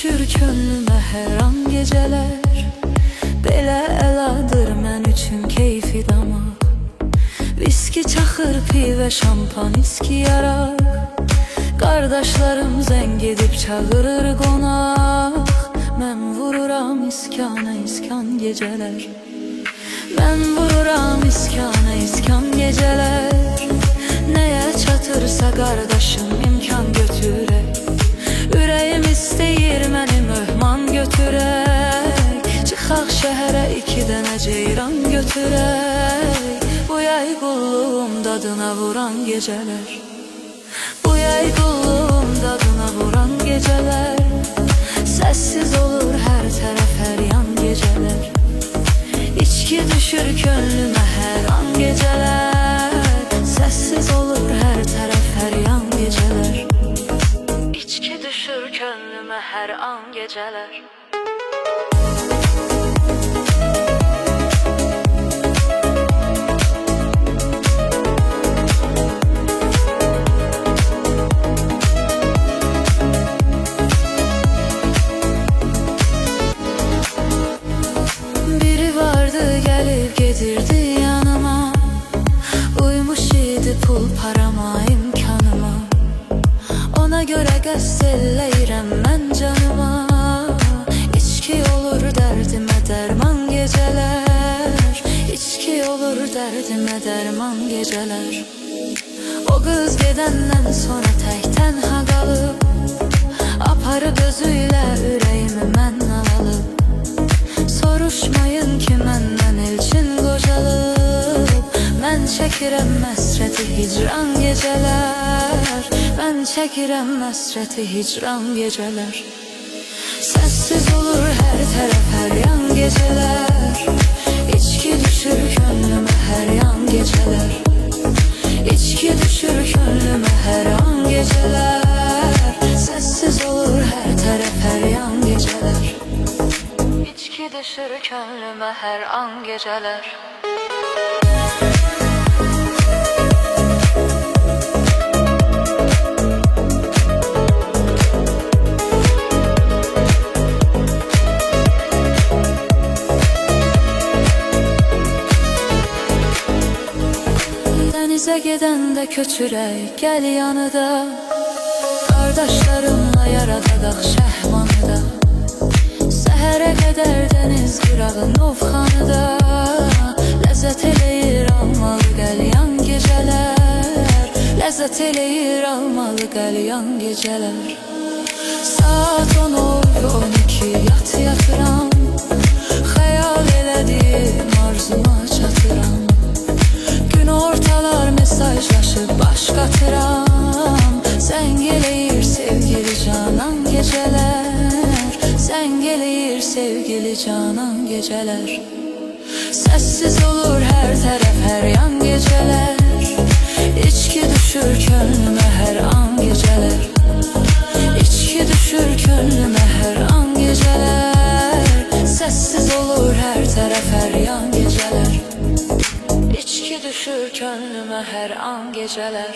düşür könlümə hər an gecələr. Belə əladır mən üçün keyfi damaq. Viski, çaxır, pivə, şampan, iski, yaraq. Qardaşlarım zəng edib çağırır qonaq. Mən vururam iskana, iskan gecələr. Mən vururam iskana, iskan gecələr. Nəyə çatırsa qardaşım imkan götürək. Ürəyim istəyir məni möhman götürək. Çıxaq şəhərə 2 dənə ceyran götürək. Bu yay qulluğum dadına vuran gecələr. Bu yay qulluğum dadına vuran gecələr. Səssiz olur hər tərəf hər yan gecələr. İçki düşür könlümə hər an gecələr. Səssiz olur hər tərəf hər yan gecələr. İçki düşür könlümə hər an gecələr. Gedirdi yanıma, uymuş idi pul parama, imkanıma. Ona görə qəsd eləyirəm mən canıma. İçki olur dərdimə dərman gecələr. İçki olur dərdimə dərman gecələr. O qız gedəndən sonra tək tənha qalıb, aparıb özüylə ürəyimi mən alalım. Soruşmayın ki məndən elçin qocalıb. Mən çəkirəm məsrəti hicran gecələr. Mən çəkirəm məsrəti hicran gecələr. Səssiz olur hər tərəf hər yan gecələr. İçki düşür könlümə hər yan gecələr. İçki düşür könlümə hər an gecələr. Səssiz olur hər tərəf hər yan gecələr. İçki düşür könlümə hər an gecələr. Dənizə gedəndə köçürək gəl yanıda. Qardaşlarımla yaradadaq Şəhmanıda. Səhərə qədər dəniz qırağı Novxanıda. Ləzzət eləyir almalı qəlyan gecələr. Ləzzət eləyir almalı qəlyan gecələr. Saat 10 oldu 12 yatıram. Xəyal elədim arzuma çatıram. Gün ortalar mesajlaşıb baş qatıram. Zəng eləyir sevgili canan gecələr. Zəng eləyir sevgili canan gecələr. Səssiz olur hər tərəf hər yan gecələr. İçki düşür könlümə hər an gecələr. İçki düşür könlümə hər an gecələr. Səssiz olur hər tərəf hər yan gecələr. İçki düşür könlümə hər an gecələr.